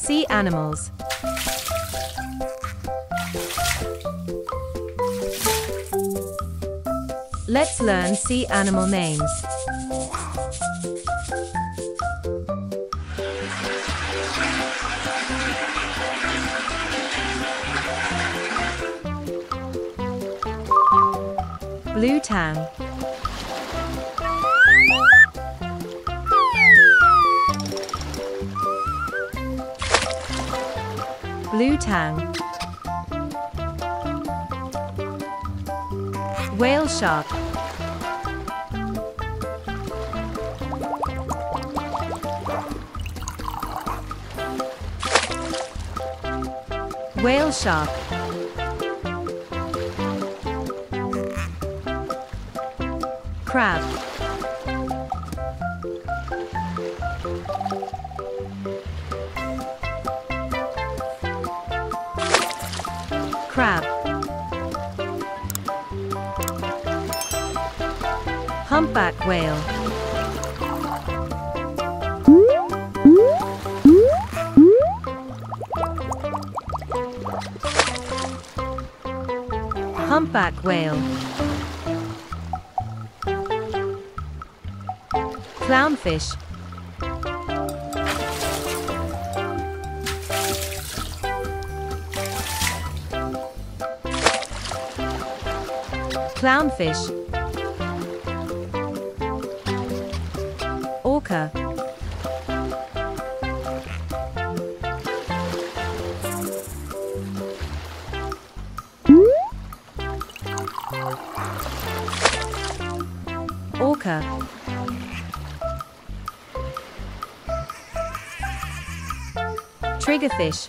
Sea animals. Let's learn sea animal names. Blue tang. Blue tang. Whale shark. Whale shark. Crab. Crab. Humpback whale. Humpback whale. Clownfish. Clownfish. Orca. Orca. Triggerfish.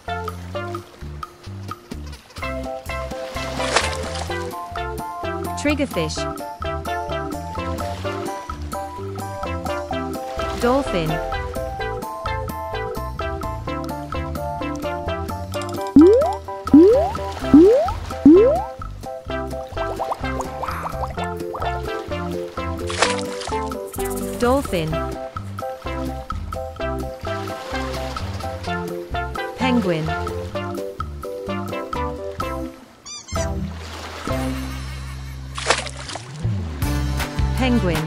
Triggerfish. Dolphin. Dolphin. Penguin. Penguin.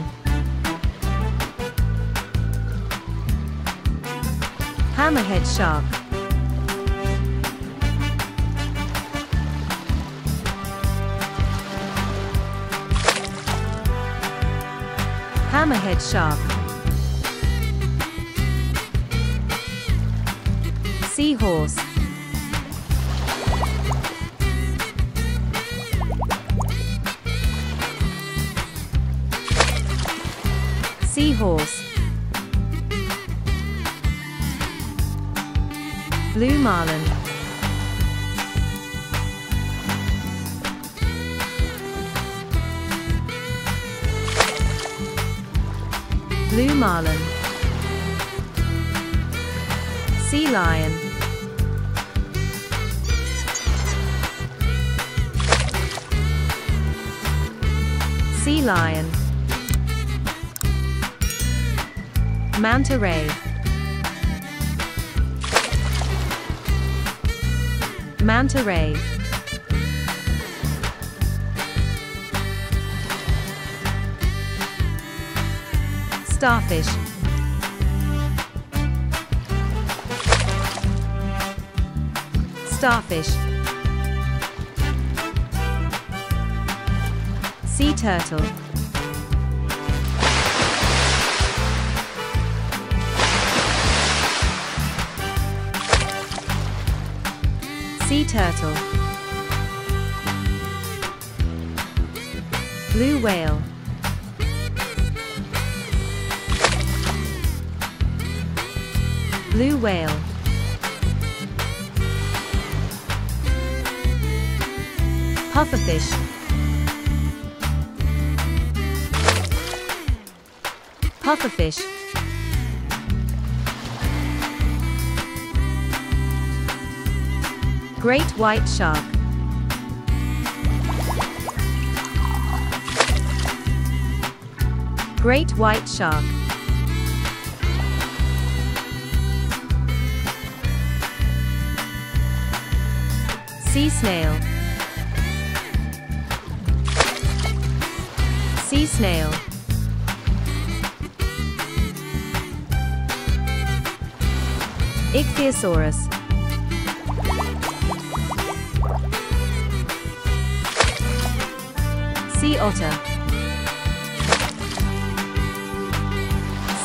Hammerhead shark. Hammerhead shark. Seahorse. Seahorse. Blue marlin. Blue marlin. Sea lion. Sea lion. Manta ray. Manta ray. Starfish. Starfish. Sea turtle. Sea turtle. Blue whale. Blue whale. Pufferfish. Pufferfish. Great white shark. Great white shark. Sea snail. Sea snail. Ichthyosaurus. Sea otter.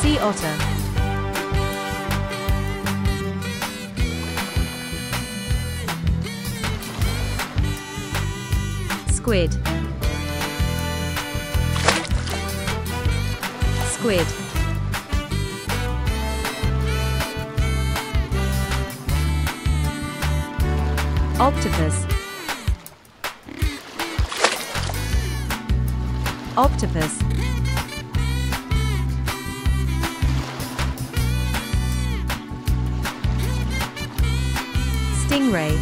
Sea otter. Squid. Squid. Octopus. Octopus. Stingray.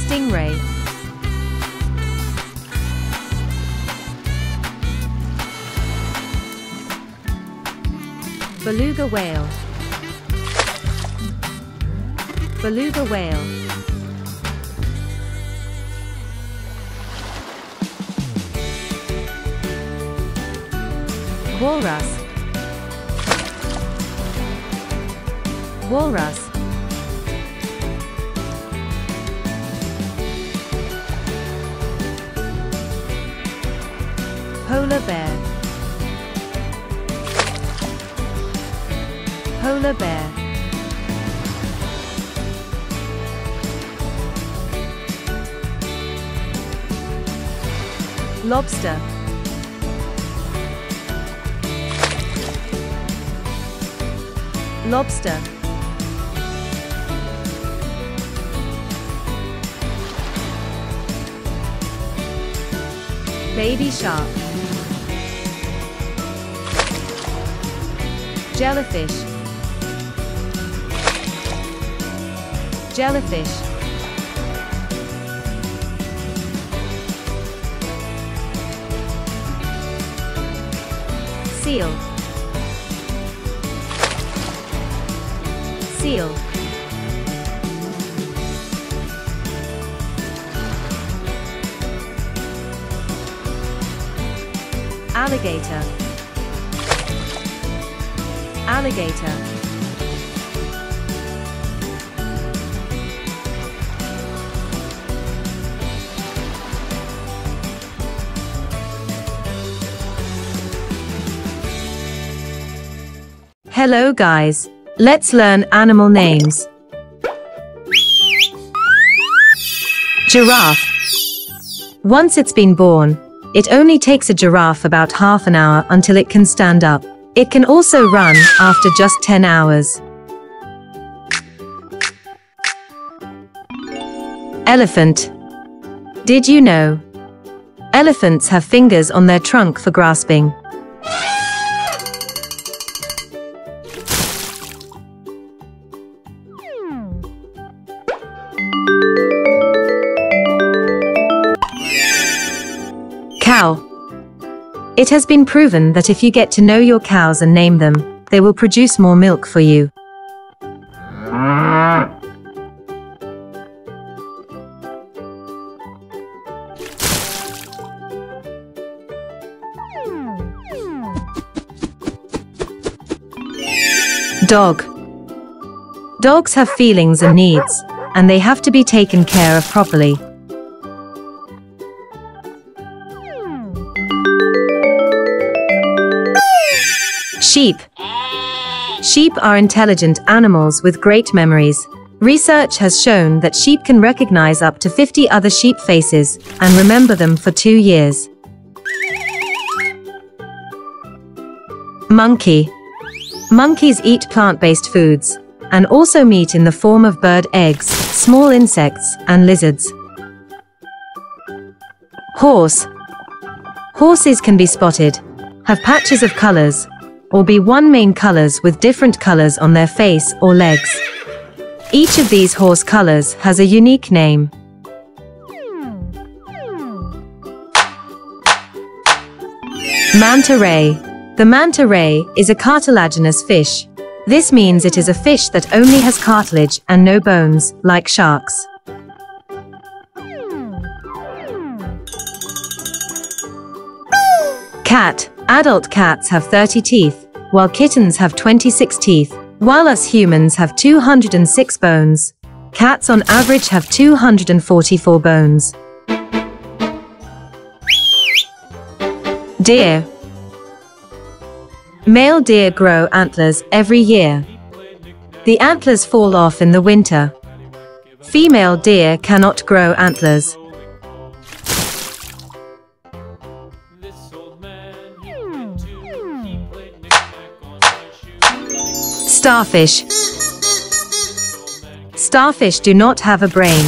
Stingray. Beluga whale. Beluga whale. Walrus. Walrus. Polar bear. Polar bear. Lobster. Lobster. Baby shark. Jellyfish. Jellyfish. Seal. Seal. Alligator. Alligator. Hello guys, let's learn animal names. Giraffe. Once it's been born, it only takes a giraffe about half an hour until it can stand up. It can also run after just 10 hours. Elephant. Did you know? Elephants have fingers on their trunk for grasping. Cow. It has been proven that if you get to know your cows and name them, they will produce more milk for you. Dog. Dogs have feelings and needs, and they have to be taken care of properly. Sheep. Sheep are intelligent animals with great memories. Research has shown that sheep can recognize up to 50 other sheep faces and remember them for 2 years. Monkey. Monkeys eat plant-based foods and also meat in the form of bird eggs, small insects, and lizards. Horse. Horses can be spotted, have patches of colors, or be one main colors with different colors on their face or legs. Each of these horse colors has a unique name. Manta ray. The manta ray is a cartilaginous fish. This means it is a fish that only has cartilage and no bones, like sharks. Cat. Adult cats have 30 teeth, while kittens have 26 teeth. While us humans have 206 bones, cats on average have 244 bones. Deer. Male deer grow antlers every year. The antlers fall off in the winter. Female deer cannot grow antlers. Starfish. Starfish do not have a brain.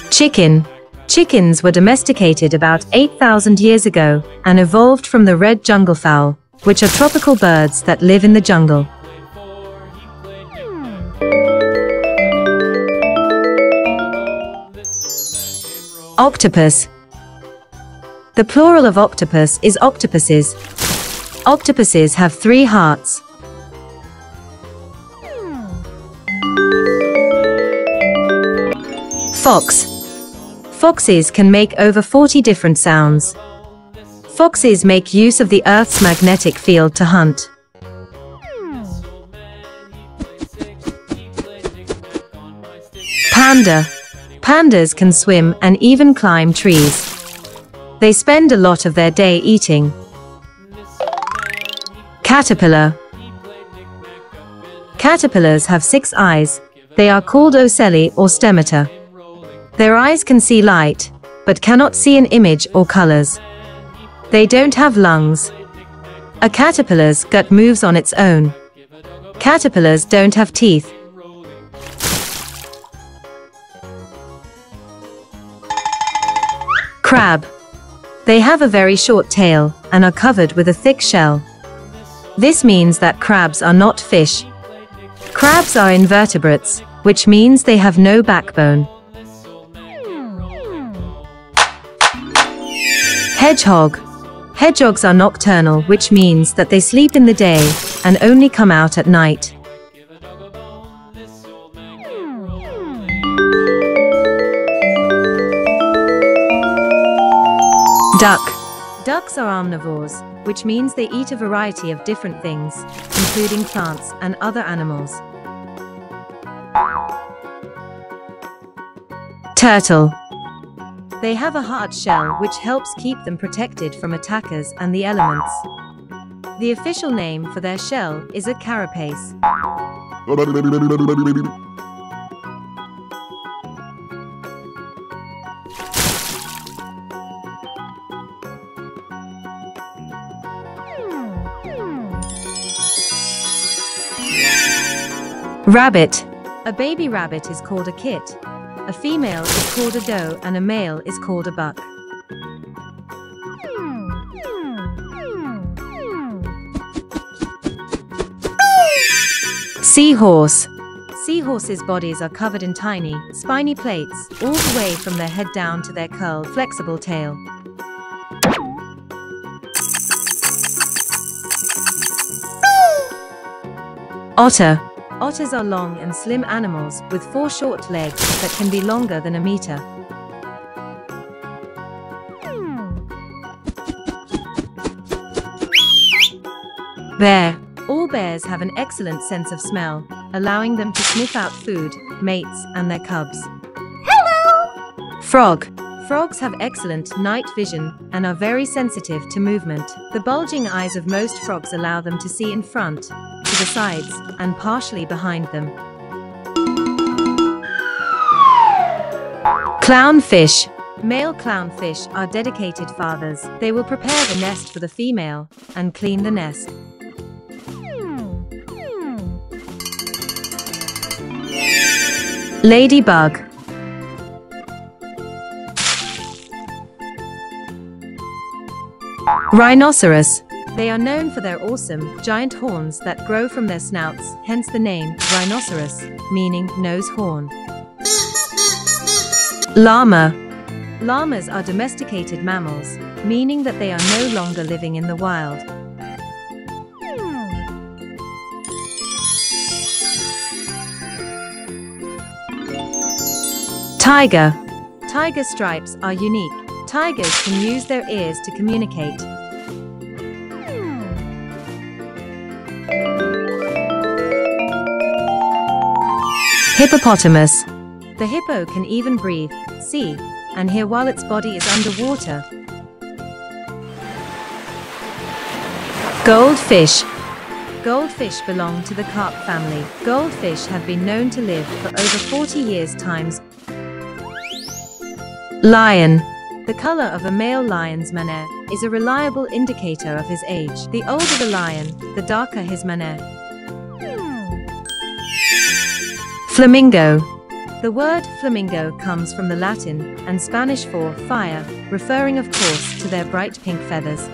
Chicken. Chickens were domesticated about 8,000 years ago and evolved from the red junglefowl, which are tropical birds that live in the jungle. Octopus. The plural of octopus is octopuses. Octopuses have 3 hearts. Fox. Foxes can make over 40 different sounds. Foxes make use of the Earth's magnetic field to hunt. Panda. Pandas can swim and even climb trees. They spend a lot of their day eating. Caterpillar. Caterpillars have 6 eyes. They are called ocelli or stomata. Their eyes can see light, but cannot see an image or colors. They don't have lungs. A caterpillar's gut moves on its own. Caterpillars don't have teeth. Crab. They have a very short tail and are covered with a thick shell. This means that crabs are not fish. Crabs are invertebrates, which means they have no backbone. Hedgehog. Hedgehogs are nocturnal, which means that they sleep in the day and only come out at night. Duck. Ducks are omnivores, which means they eat a variety of different things, including plants and other animals. Turtle. They have a hard shell which helps keep them protected from attackers and the elements. The official name for their shell is a carapace. Rabbit. A baby rabbit is called a kit. A female is called a doe and a male is called a buck. Seahorse. Seahorses' bodies are covered in tiny, spiny plates, all the way from their head down to their curled, flexible tail. Otter. Otters are long and slim animals with 4 short legs that can be longer than a meter. Bear. All bears have an excellent sense of smell, allowing them to sniff out food, mates, and their cubs. Hello! Frog. Frogs have excellent night vision and are very sensitive to movement. The bulging eyes of most frogs allow them to see in front, to the sides, and partially behind them. Clownfish. Male clownfish are dedicated fathers. They will prepare the nest for the female and clean the nest. Ladybug. Rhinoceros. They are known for their awesome, giant horns that grow from their snouts, hence the name, rhinoceros, meaning nose horn. Llama. Llamas are domesticated mammals, meaning that they are no longer living in the wild. Tiger. Tiger stripes are unique. Tigers can use their ears to communicate. Hippopotamus. The hippo can even breathe, see, and hear while its body is underwater. Goldfish. Goldfish belong to the carp family. Goldfish have been known to live for over 40 years times. Lion. The color of a male lion's mane is a reliable indicator of his age. The older the lion, the darker his mane. Flamingo. The word flamingo comes from the Latin and Spanish for fire, referring of course to their bright pink feathers.